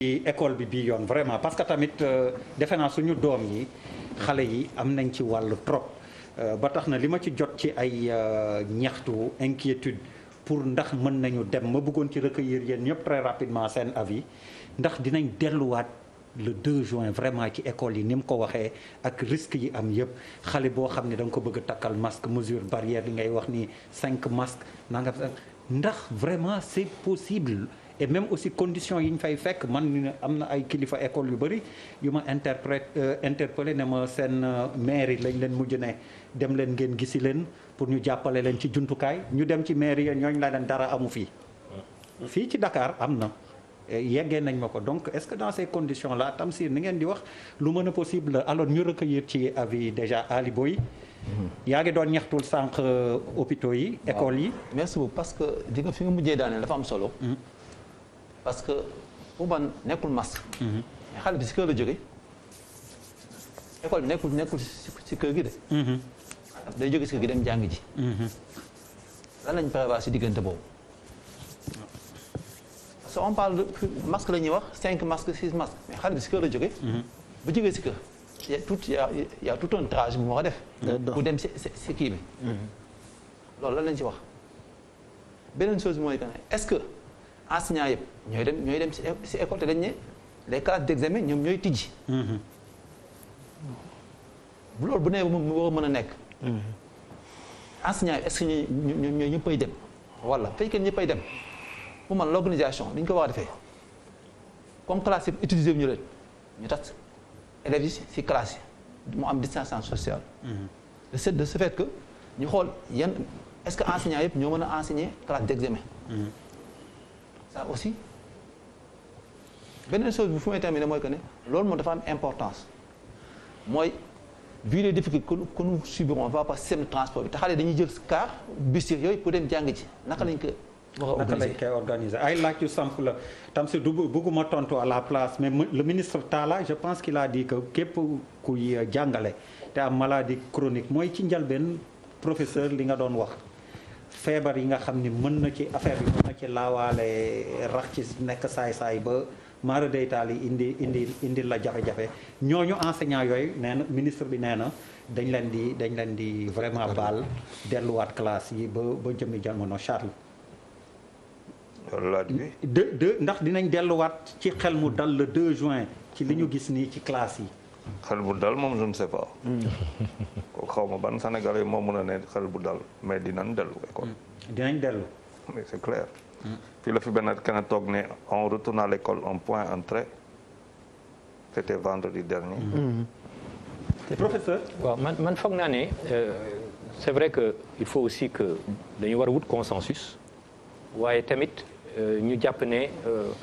école bi bii yoon vraiment parce que tamit defe naa suñu doom yi xale yi am nañ ci wàllu trop ba tax na li ma ci jot ci ay ñaxtu inquiétude pour ndax mën nañu dem ma bëggoon ci recueillir yéen ñëpp très rapidement seen avis ndax dinañ delluwaat le 2 juin vraiment ci école yi ni mu ko waxee ak risque yi am yëpp xale boo xam ne da nga ko bëgg a takkal masque mesure barrière li ngay wax ni 5 masques nanga ndax vraiment c'est possible et même aussi conditions yi ñu fay fekk man am na ay kilifa école yu bëri yu ma interpellé ne ma seen mairie lañ leen mujj ne dem leen ngeen gisi leen pour ñu jàppale leen ci jumtukaay ñu dem ci mairie ya ñooñ la leen dara amu fii ci Dakar am na yeggee nañ ma ko donc est-ce que dans ces conditions là Tamsir ni ngeen di wax lu mën a possible alors ñu recueillir ci avis déjà Ali Boy yaa ngi doon ñaxtul sànq hôpitaux yi écoles yi merci beaucoup parce que di nga fi nga mujjee daaneel dafa am solo parce que pour man nekkul masque mais xale bi si kër la jóge école bi nekkul si kër gi de day jóge si kër gi dem jàng ji lan lañ prévoir si diggante boobu parce que on parle de masque la ñuy wax 5 masques 6 masques mais xale bi si kër la jóge bu jógee si kër y a tout un trajet bu ma ko def bu dem si kii bi loolu lan lañ ci wax beneen chose bi mooy que est-ce que enseignants yëpp ñooy dem si école te dañ ne les classes d'examen ñoom ñooy tijji loolu bu nee mu war a mën a nekk enseignants yi est-ce que ñooy ñëppay dem wala fekkee ñëppay dem pour man l'organisation dañ ko war a defee comme classe yi utiliser ñu leen ñu tas élèves yi si classe yi mu am distanciation sociale de ce fait que ñu xool yan est-ce que enseignants yëpp ñoo mën a enseigner classe d'examen ça aussi beneen chose bi fu may terminer mooy que ne loolu moom dafa am importance mooy vu les difficultés que nous subirons va pas système de transport bi te xale dañuy jël car bus yooyu pour dem jàng ji naka lañ ko naka lañ koy organiser ay laaj yu samp la Tamsir du bëgguma tontu à la place mais le ministre Talla je pense qu'il a dit que képp kuy jàngale te am maladie chronique mooy ci njalbeen professeur li nga doon wax feebar yi nga xam ni mën na ci affaire bi mën na ci laawaale rax ci nekk saay-saay ba maara deytaal yi indi la jafe-jafe ñooñu enseignant yooyu nee na ministre bi nee na dañ leen di vraiment baal delluwaat classe yi ba jëmmi jamono Charles ndax dinañ delluwaat ci xel mu dal le 2 juin ci li ñu gis nii ci classe yi xel bu dal moom je ne sais pas ko xaw ma ban Sénégalais moo mën a ne xel bu dal mais dinañ dellu école dinañ dellu mais c'est clair fii la fi benn kenn toog ne on retourne à l'école un point un trait c'était vendredi dernier professeur waaw man foog naa ne c'est vrai que il faut aussi que dañu war a wut consensus waaye tamit ñu jàpp ne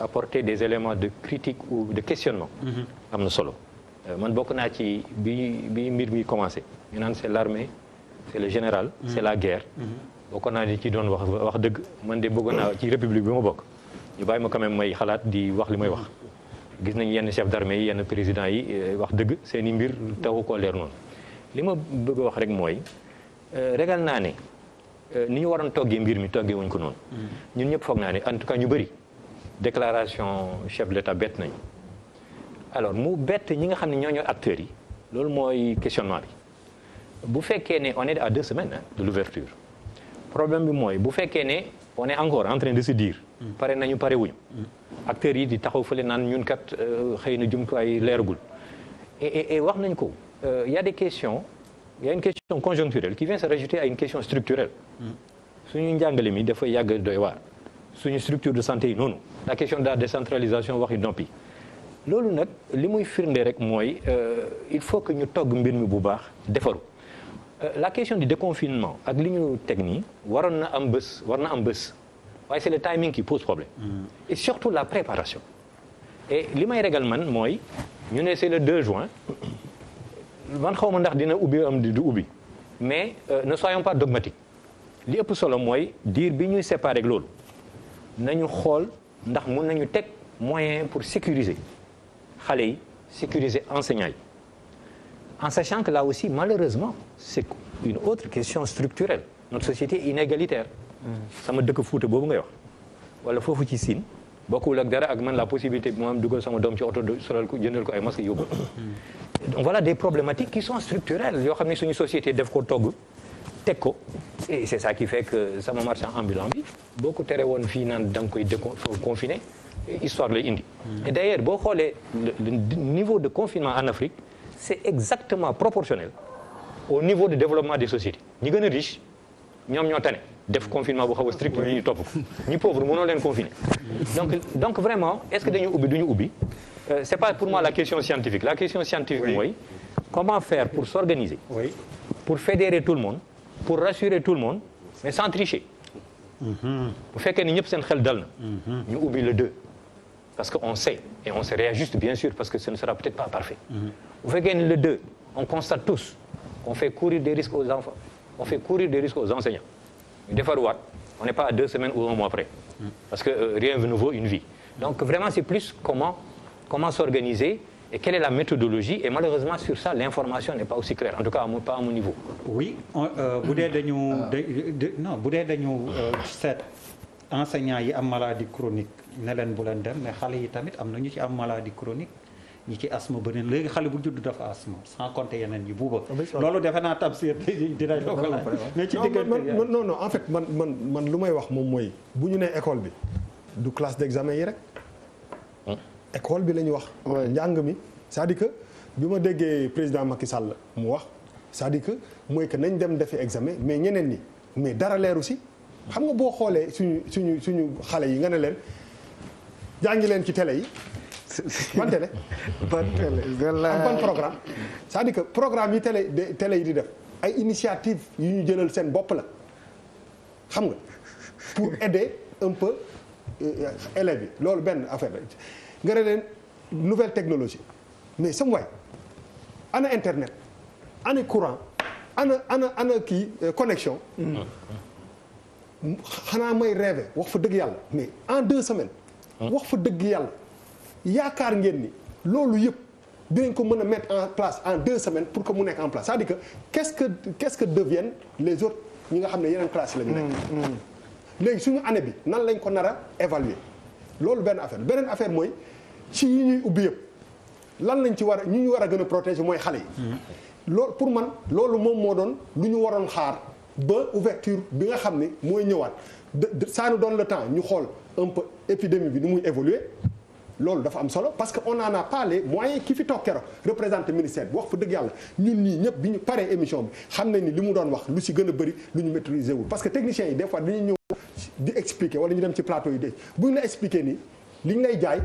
apporter des éléments de critique ou de questionnement am na solo man bokk naa ci bi mbir mi commencé ñu naan c'est l'armée c'est le général c'est la guerre bokk naa di ci doon wax dëgg man de bëggoon naa ci république bi ma bokk ñu bàyyi ma quand même may xalaat di wax li may wax gis nañ yenn chef d'armée yi yenn président yi wax dëgg seeni mbir taxu koo leer noonu li ma bëgg a wax rek mooy ragal naa ne ni ñu waroon toggee mbir mi toggee wuñ ko noonu ñun ñëpp foog naa ne en tout cas ñu bëri déclaration chef de l'État bett nañu alors mu bett ñi nga xam ne ñoo acteurs yi loolu mooy questionnement bi bu fekkee ne on est à 2 semaines de l'ouverture problème bi mooy bu fekkee ne on est encore en train de se dire pare nañu pare wuñu acteurs yi di taxaw fële naan ñun kat xëy na jumtuwaay leeragul et wax nañ ko y a des questions il y a une question conjoncturelle qui vient se rajouter à une question structurelle suñu njàngale mi dafa yàgg doy waar suñu structure de santé yi noonu la question de la décentralisation waxi noppi loolu nag li muy firnde rek mooy il faut que ñu togg mbir mi bu baax defaru la question du déconfinement ak li ñu teg nii war na am bés waaye c'est le timing qui pose problème et surtout la préparation et li may régal man mooy ñu ne c'est le 2 juin man xaw ma ndax dina ubbi am du ubbi mais ne soyons pas dogmatiques li ëpp solo mooy diir bi ñuy séparer ak loolu nañu xool ndax mën nañu teg moyen pour sécuriser xale yi sécuriser enseignants yi en sachant que là aussi malheureusement c'est une autre question structurelle notre société est inégalitaire sama dëkk Fuuta boobu ngay wax wala foofu ci Sine bokkul ak dara ak man la possibilité bi moom dugal sama doom ci oto solal ko jëndal ko ay masques yóbbu. donc voilà des problématiques qui sont structurelles yoo xam ne suñu société def ko togg teg ko et c'est ça qui fait que sama marchand ambulant bi boo ko tere woon fii naan da nga koy confiné histoire lay indi. et d'ailleurs boo xoolee le niveau de confinement en Afrique c'est exactement proportionnel au niveau de développement des sociétés ñi gën a riche ñoom ñoo tane def confinement bu xaw a strict ñu topp ko ñi pauvre mënoo leen confiner donc vraiment est-ce que dañu ubbi duñu ubbi c'est pas pour moi la question scientifique la question scientifique mooy comment faire pour s'organiser pour fédérer tout le monde pour rassurer tout le monde mais sans tricher bu fekkee ni ñëpp seen xel dal na ñu ubbi le 2 parce que on sait et on se réajuste bien sûr parce que ce ne sera peut-être pas parfait bu fekkee ni le 2 on constate tous qu'on fait courir des risques aux enfants on fait courir des risques aux enseignants ñu defarwaat on n'est pas à 2 semaines ou 1 mois près parce que rien ne vaut une vie donc vraiment c'est plus comment s'organiser et quelle est la méthodologie et malheureusement sur ça l'information n'est pas aussi claire en tout cas pas à mon niveau. oui bu dee dañu non bu dee dañu seet enseignants yi am maladie chronique ne leen bu leen dem mais xale yi tamit am na ñu ci am maladie chronique ñi ci asthme beneen léegi xale bu judd dafa asthme sans compter yeneen yi buuba loolu defe naa Tamsir dinañ la ko laaj mais ci diggante non en fait man lu may wax moom mooy bu ñu nee école bi du classe d'examen yi rek école bi la ñu wax njàng mi c'est-à-dire que bi ma déggee président Macky Sall mu wax c'est-à-dire que mooy que nañ dem defi examen mais ñeneen ñi mais dara leeru si xam nga boo xoolee suñu xale yi nga ne leen jàngi leen ci télé yi ban télé ban programme c'est-à-dire que programme yi télé yi di def ay initiative yu ñu jëlal seen bopp la xam nga pour aider un peu élèves yi loolu benn affaire la nga ne leen nouvelle technologie mais sam waay ana internet ana courant ana kii connexion xanaa may rêver wax fa dëgg yàlla mais en 2 semaines wax fa dëgg yàlla yaakaar ngeen ni loolu yëpp dinañ ko mën a mettre en place en 2 semaines pour que mu nekk en place c'est-à-dire que qu'est-ce que deviennent les autres ñi nga xam ne yeneen classe la ñu nekk léegi suñu année bi nan lañ ko nar a évaluer loolu benn affaire beneen affaire mooy ci yi ñuy ubbi yëpp lan lañ ci war a ñi ñu war a gën a protéger mooy xale yi loolu pour man loolu moom moo doon lu ñu waroon xaar ba ouverture bi nga xam ne mooy ñëwaat ça nous donne le temps ñu xool un peu épidémie bi ni muy évoluer loolu dafa am solo parce que on en a pas les moyens ki fi toog keroog représenté ministère bi wax fa dëgg yàlla ñun ñii ñëpp bi ñu paree émission bi xam nañ ni li mu doon wax lu si gën a bëri lu ñu maîtriser wul parce que techniciens yi des fois dañuy ñëw di expliquer wala ñu dem ci plateau yi de bu ñu la expliquer nii li ñu lay jaay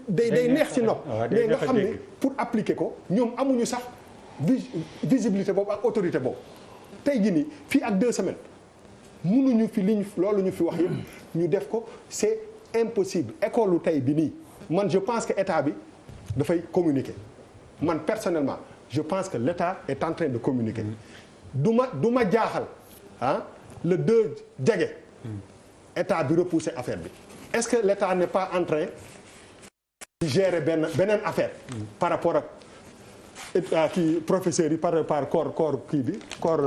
day neex ci nopp mais nga xam ne pour appliquer ko ñoom amuñu sax visibilité boobu ak autorité boobu tey jii nii fii ak 2 semaines mënuñu fi loolu ñu fi wax yëpp ñu def ko c'est impossible école tey bi nii man je pense que état bi dafay communiquer man personnellement je pense que l'état est en train de communiquer du ma jaaxal le 2 jege état bi repousser affaire bi est-ce que l'état n'est pas en train de gérer beneen affaire par rapport ak kii professeurs yi par corps kii bi corps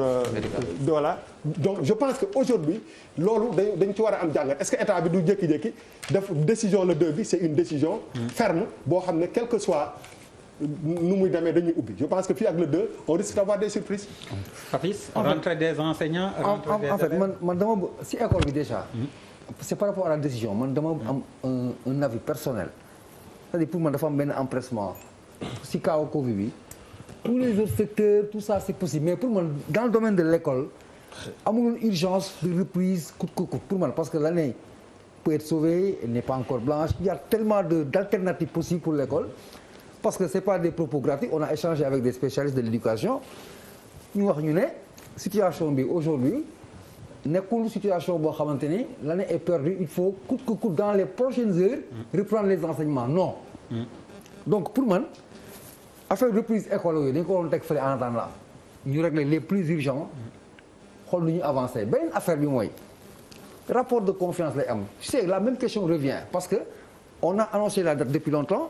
voilà donc je pense que aujourd'hui loolu dañ ci war a am jàngat est-ce que état bi du jékki-jékki def décision le 2 bi c'est une décision ferme boo xam ne quel que soit nu muy demee dañuy ubbi je pense que fii ak le 2 on risque d'avoir des surprises. Fafis rentrée des enseignants. en fait man dama si école bi déjà. c'est par rapport à la décision man dama am un avis personnel c'est-à-dire pour man dafa am benn empressement si kaw Covid bi. tous les autres secteurs tout ça c'est possible mais pour moi dans le domaine de l'école amul une urgence de reprise coûte que coûte pour moi parce que l'année peut être sauvée elle n'est pas encore blanche il y a tellement d'alternatives possibles pour l'école parce que c'est pas des propos gratuits on a échangé avec des spécialistes de l'éducation ñu wax ñu ne situation bi aujourd'hui nekkul situation boo xamante ni l'année est perdue il faut coûte que coûte dans les prochaines heures reprendre les enseignements non donc pour man affaire reprise école yooyu dañu ko waroon teg fële en attendant là ñu régler les plus urgents xool nu ñu avancer beneen affaire bi mooy rapport de confiance lay am tu sais la même question revient parce que on a annoncé la date depuis longtemps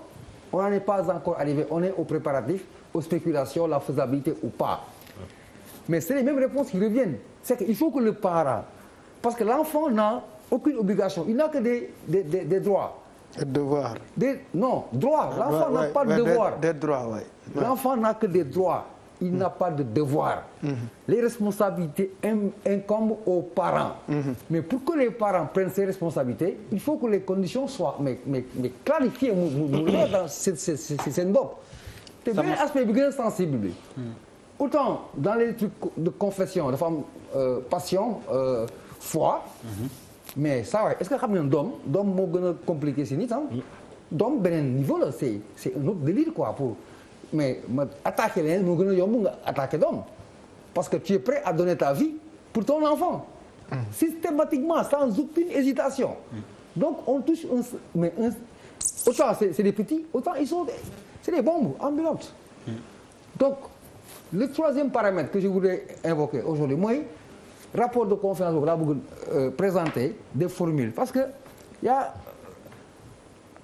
on n'en est pas encore arrivé on est aux préparatifs aux spéculations la faisabilité ou pas mais c'est les mêmes réponses qui reviennent c'est que il faut que le parent parce que l'enfant n'a aucune obligation. Il n'a que des droits. Des devoirs. Non, droits. L'enfant n'a pas de devoirs. Des droits, oui. L'enfant n'a que des droits. Il n'a pas de devoirs. Les responsabilités incombent aux parents. Mais pour que les parents prennent ces responsabilités, il faut que les conditions soient clarifiées. C'est une boppe. C'est un aspect bien sensible. Autant dans les trucs de confession, de femme, passion, foi, mais ça, est-ce que xam nga doom moo gën a compliqué si nit doom beneen niveau la c'est un autre délire quoi pour mais ma attaquer leen moo gën a yomb nga attaquer doom parce que tu es prêt à donner ta vie pour ton enfant systématiquement sans aucune hésitation donc on touche autant c'est des petits autant c'est des bombes ambulantes donc le troisième paramètre que je voudrais invoquer aujourd'hui mooy rapport de confiance boobu laa bëgg présenter des formules parce que y a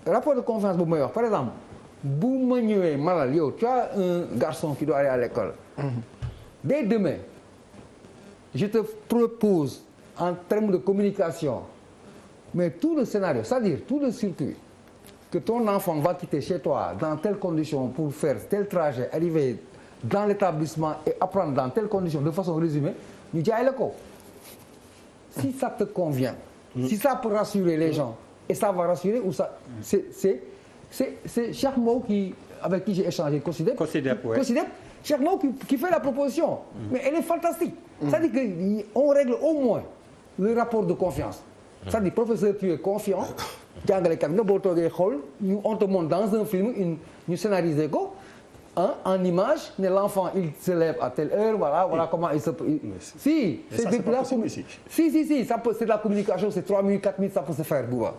rapport de confiance boobu may wax par exemple bu ma ñëwee malal yow tu as un garçon qui doit aller à l'école dès demain je te propose en termes de communication mais tout le scénario c'est-à-dire tout le circuit que ton enfant va quitter chez toi dans telles conditions pour faire tel trajet arriver dans l'établissement et apprendre dans telles conditions de façon résumée ñu jaay la ko si ça te convient si ça peut rassurer les gens et ça va rassurer ou ça c'est Cheikh Mbow avec qui j'ai échangé COSYDEP Cheikh Mbow qui fait la proposition mais elle est fantastique c'est-à-dire que on règle au moins le rapport de confiance c'est-à-dire professeur tu es confiant jàngalekat nga boo toogee xool on te montre dans un film ñu scénariser ko en image ne l'enfant il se lève à telle heure voilà comment il se si c'est de la ça peut c'est de la communication c'est 3 minutes 4 minutes ça peut se faire Bouba